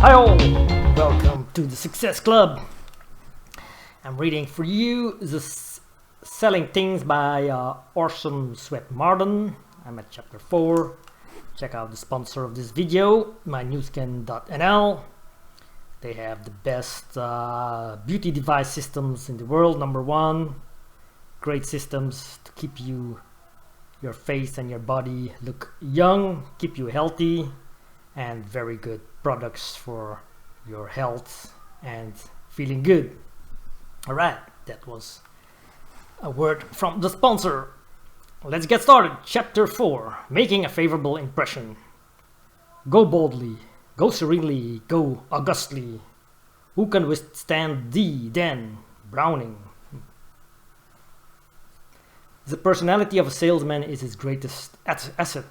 Hi all! Welcome to the Success Club. I'm reading for you Selling Things by Orson Swett Marden. I'm at chapter 4. Check out the sponsor of this video, mynewscan.nl. They have the best beauty device systems in the world, #1. Great systems to keep your face and your body look young, keep you healthy, and very good products for your health and feeling good. Alright, that was a word from the sponsor. Let's get started. Chapter 4, Making a Favorable Impression. Go boldly, go serenely, go augustly. Who can withstand thee then? Browning. The personality of a salesman is his greatest asset.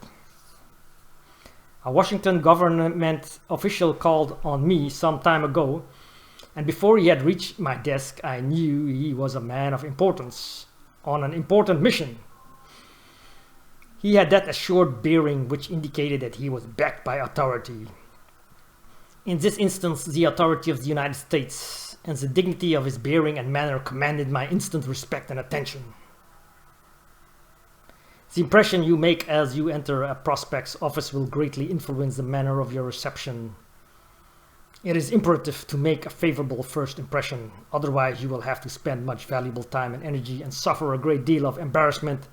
A Washington government official called on me some time ago, and before he had reached my desk, I knew he was a man of importance, on an important mission. He had that assured bearing which indicated that he was backed by authority. In this instance, the authority of the United States, and the dignity of his bearing and manner commanded my instant respect and attention. The impression you make as you enter a prospect's office will greatly influence the manner of your reception. It is imperative to make a favorable first impression, otherwise you will have to spend much valuable time and energy and suffer a great deal of embarrassment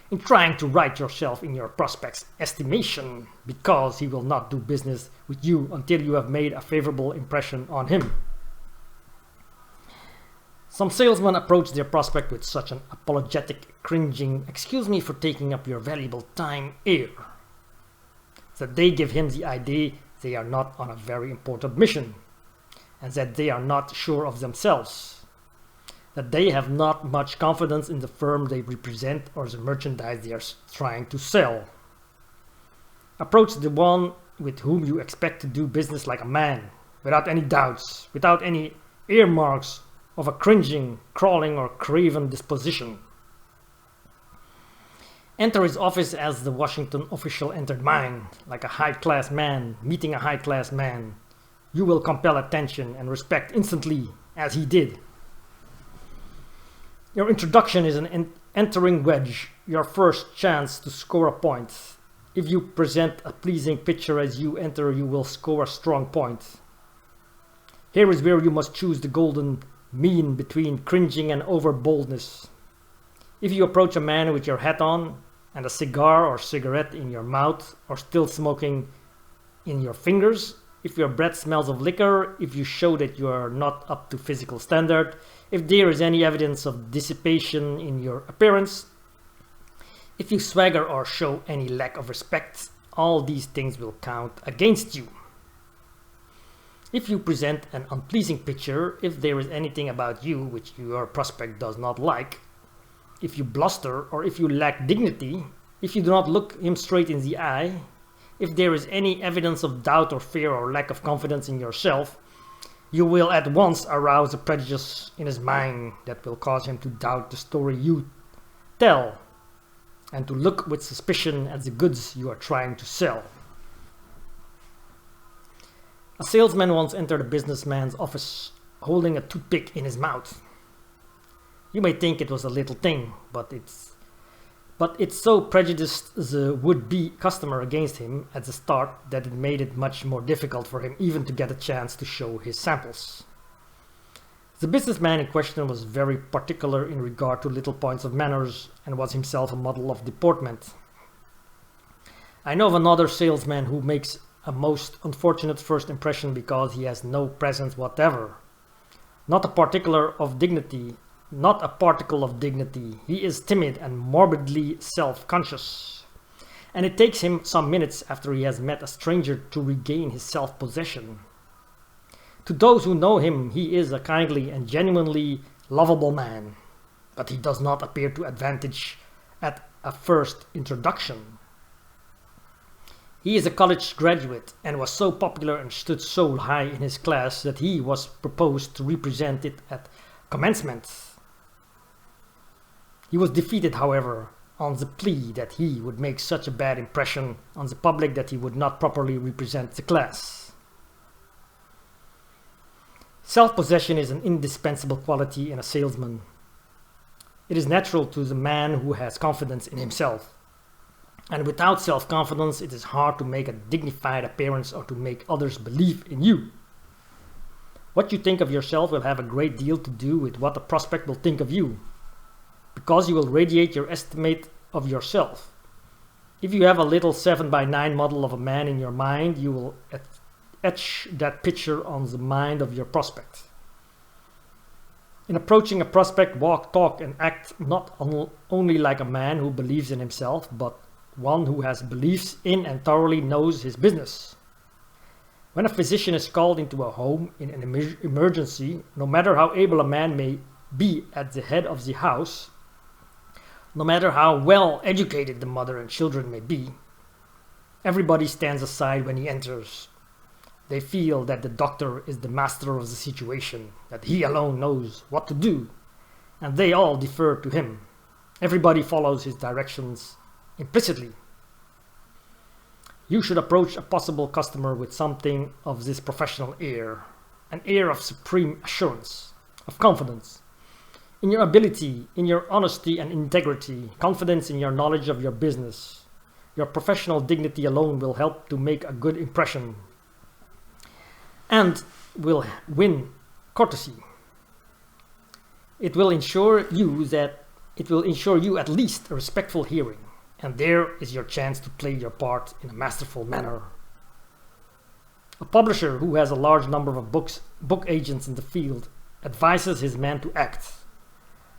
in trying to right yourself in your prospect's estimation, because he will not do business with you until you have made a favorable impression on him. Some salesmen approach their prospect with such an apologetic, cringing, "excuse me for taking up your valuable time" air, that they give him the idea they are not on a very important mission, and that they are not sure of themselves, that they have not much confidence in the firm they represent or the merchandise they are trying to sell. Approach the one with whom you expect to do business like a man, without any doubts, without any earmarks of a cringing, crawling, or craven disposition. Enter his office as the Washington official entered mine, like a high-class man meeting a high-class man. You will compel attention and respect instantly, as he did. Your introduction is an entering wedge, your first chance to score a point. If you present a pleasing picture as you enter, you will score a strong point. Here is where you must choose the golden mean between cringing and over-boldness. If you approach a man with your hat on and a cigar or cigarette in your mouth, or still smoking in your fingers, if your breath smells of liquor, if you show that you are not up to physical standard, if there is any evidence of dissipation in your appearance, if you swagger or show any lack of respect, all these things will count against you. If you present an unpleasing picture, if there is anything about you which your prospect does not like, if you bluster or if you lack dignity, if you do not look him straight in the eye, if there is any evidence of doubt or fear or lack of confidence in yourself, you will at once arouse a prejudice in his mind that will cause him to doubt the story you tell and to look with suspicion at the goods you are trying to sell. A salesman once entered a businessman's office holding a toothpick in his mouth. You may think it was a little thing, but it so prejudiced the would-be customer against him at the start that it made it much more difficult for him even to get a chance to show his samples. The businessman in question was very particular in regard to little points of manners and was himself a model of deportment. I know of another salesman who makes a most unfortunate first impression because he has no presence whatever. Not a particle of dignity. He is timid and morbidly self-conscious. And it takes him some minutes after he has met a stranger to regain his self-possession. To those who know him, he is a kindly and genuinely lovable man, but he does not appear to advantage at a first introduction. He is a college graduate and was so popular and stood so high in his class that he was proposed to represent it at commencement. He was defeated, however, on the plea that he would make such a bad impression on the public that he would not properly represent the class. Self-possession is an indispensable quality in a salesman. It is natural to the man who has confidence in himself. And without self-confidence, it is hard to make a dignified appearance or to make others believe in you. What you think of yourself will have a great deal to do with what the prospect will think of you, because you will radiate your estimate of yourself. If you have a little 7x9 model of a man in your mind, you will etch that picture on the mind of your prospect. In approaching a prospect, walk, talk, and act not only like a man who believes in himself, but one who has beliefs in and thoroughly knows his business. When a physician is called into a home in an emergency, no matter how able a man may be at the head of the house, no matter how well educated the mother and children may be, everybody stands aside when he enters. They feel that the doctor is the master of the situation, that he alone knows what to do, and they all defer to him. Everybody follows his directions implicitly. You should approach a possible customer with something of this professional air, an air of supreme assurance, of confidence in your ability, in your honesty and integrity, confidence in your knowledge of your business. Your professional dignity alone will help to make a good impression and will win courtesy. It will ensure you at least a respectful hearing, and there is your chance to play your part in a masterful manner. A publisher who has a large number of book agents in the field advises his men to act.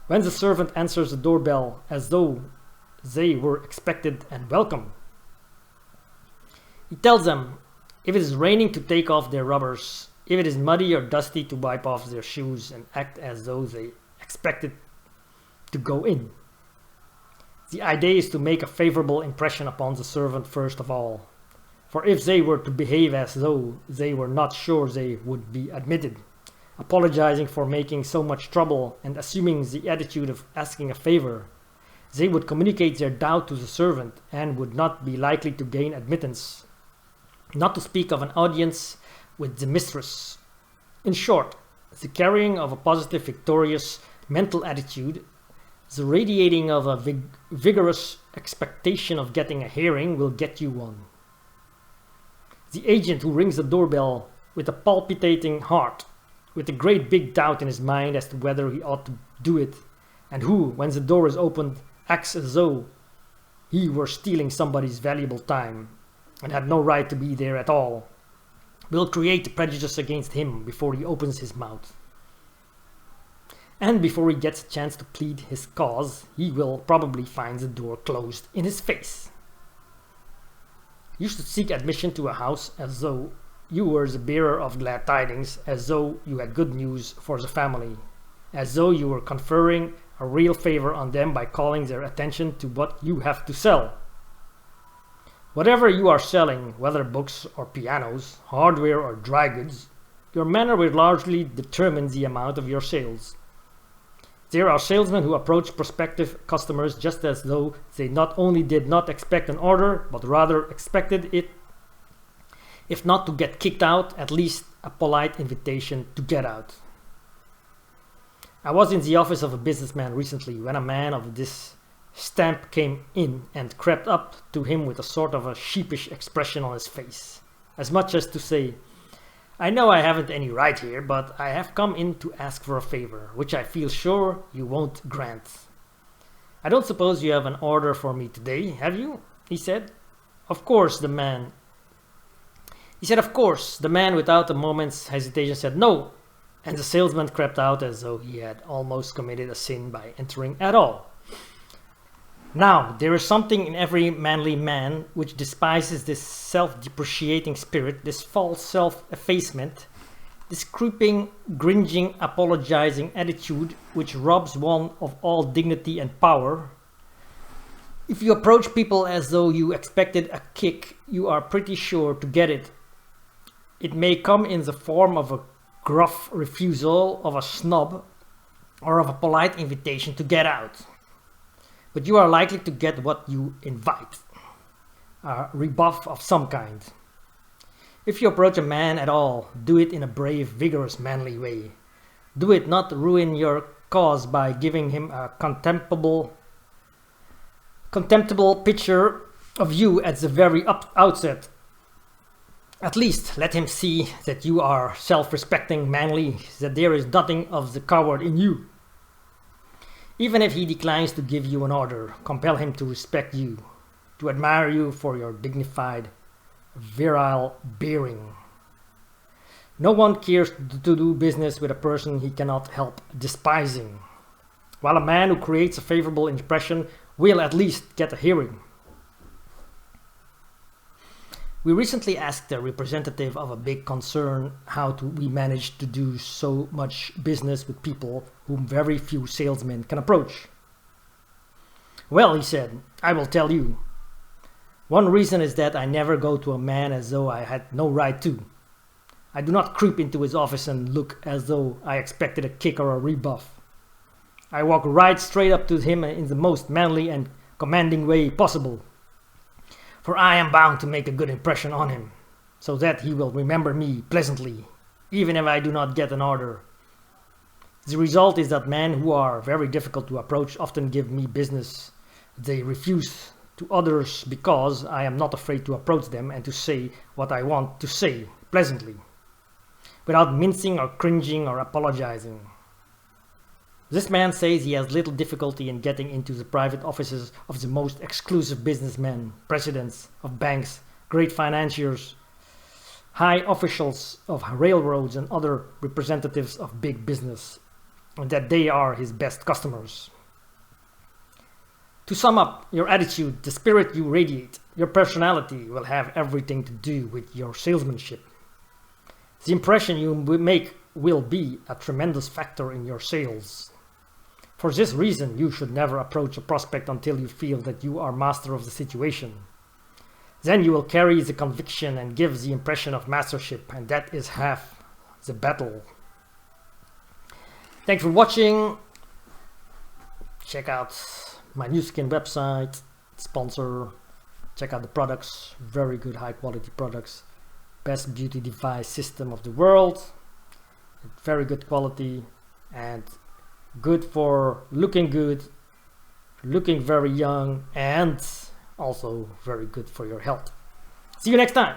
When the servant answers the doorbell as though they were expected and welcome, he tells them if it is raining to take off their rubbers, if it is muddy or dusty to wipe off their shoes, and act as though they expected to go in. The idea is to make a favorable impression upon the servant first of all, for if they were to behave as though they were not sure they would be admitted, apologizing for making so much trouble and assuming the attitude of asking a favor, they would communicate their doubt to the servant and would not be likely to gain admittance, not to speak of an audience with the mistress. In short, the carrying of a positive, victorious mental attitude, the radiating of a vigorous expectation of getting a hearing will get you one. The agent who rings the doorbell with a palpitating heart, with a great big doubt in his mind as to whether he ought to do it, and who, when the door is opened, acts as though he were stealing somebody's valuable time and had no right to be there at all, will create prejudice against him before he opens his mouth. And before he gets a chance to plead his cause, he will probably find the door closed in his face. You should seek admission to a house as though you were the bearer of glad tidings, as though you had good news for the family, as though you were conferring a real favor on them by calling their attention to what you have to sell. Whatever you are selling, whether books or pianos, hardware or dry goods, your manner will largely determine the amount of your sales. There are salesmen who approach prospective customers just as though they not only did not expect an order, but rather expected it, if not to get kicked out, at least a polite invitation to get out. I was in the office of a businessman recently when a man of this stamp came in and crept up to him with a sort of a sheepish expression on his face, as much as to say, "I know I haven't any right here, but I have come in to ask for a favor, which I feel sure you won't grant. I don't suppose you have an order for me today, have you?" he said. Of course, the man, without a moment's hesitation, said no, and the salesman crept out as though he had almost committed a sin by entering at all. Now, there is something in every manly man which despises this self-depreciating spirit, this false self-effacement, this creeping, cringing, apologizing attitude which robs one of all dignity and power. If you approach people as though you expected a kick, you are pretty sure to get it. It may come in the form of a gruff refusal, of a snub, or of a polite invitation to get out. But you are likely to get what you invite, a rebuff of some kind. If you approach a man at all, do it in a brave, vigorous, manly way. Do it not to ruin your cause by giving him a contemptible picture of you at the very outset. At least let him see that you are self-respecting, manly, that there is nothing of the coward in you. Even if he declines to give you an order, compel him to respect you, to admire you for your dignified, virile bearing. No one cares to do business with a person he cannot help despising, while a man who creates a favorable impression will at least get a hearing. We recently asked a representative of a big concern how we manage to do so much business with people whom very few salesmen can approach. Well, he said, I will tell you. One reason is that I never go to a man as though I had no right to. I do not creep into his office and look as though I expected a kick or a rebuff. I walk right straight up to him in the most manly and commanding way possible. For I am bound to make a good impression on him, so that he will remember me pleasantly, even if I do not get an order. The result is that men who are very difficult to approach often give me business. They refuse to others because I am not afraid to approach them and to say what I want to say pleasantly, without mincing or cringing or apologizing. This man says he has little difficulty in getting into the private offices of the most exclusive businessmen, presidents of banks, great financiers, high officials of railroads and other representatives of big business, and that they are his best customers. To sum up, your attitude, the spirit you radiate, your personality will have everything to do with your salesmanship. The impression you make will be a tremendous factor in your sales. For this reason, you should never approach a prospect until you feel that you are master of the situation. Then you will carry the conviction and give the impression of mastership, and that is half the battle. Thanks for watching. Check out my new skin website, sponsor. Check out the products, very good high quality products. Best beauty device system of the world. Very good quality and good for looking good, looking very young, and also very good for your health. See you next time.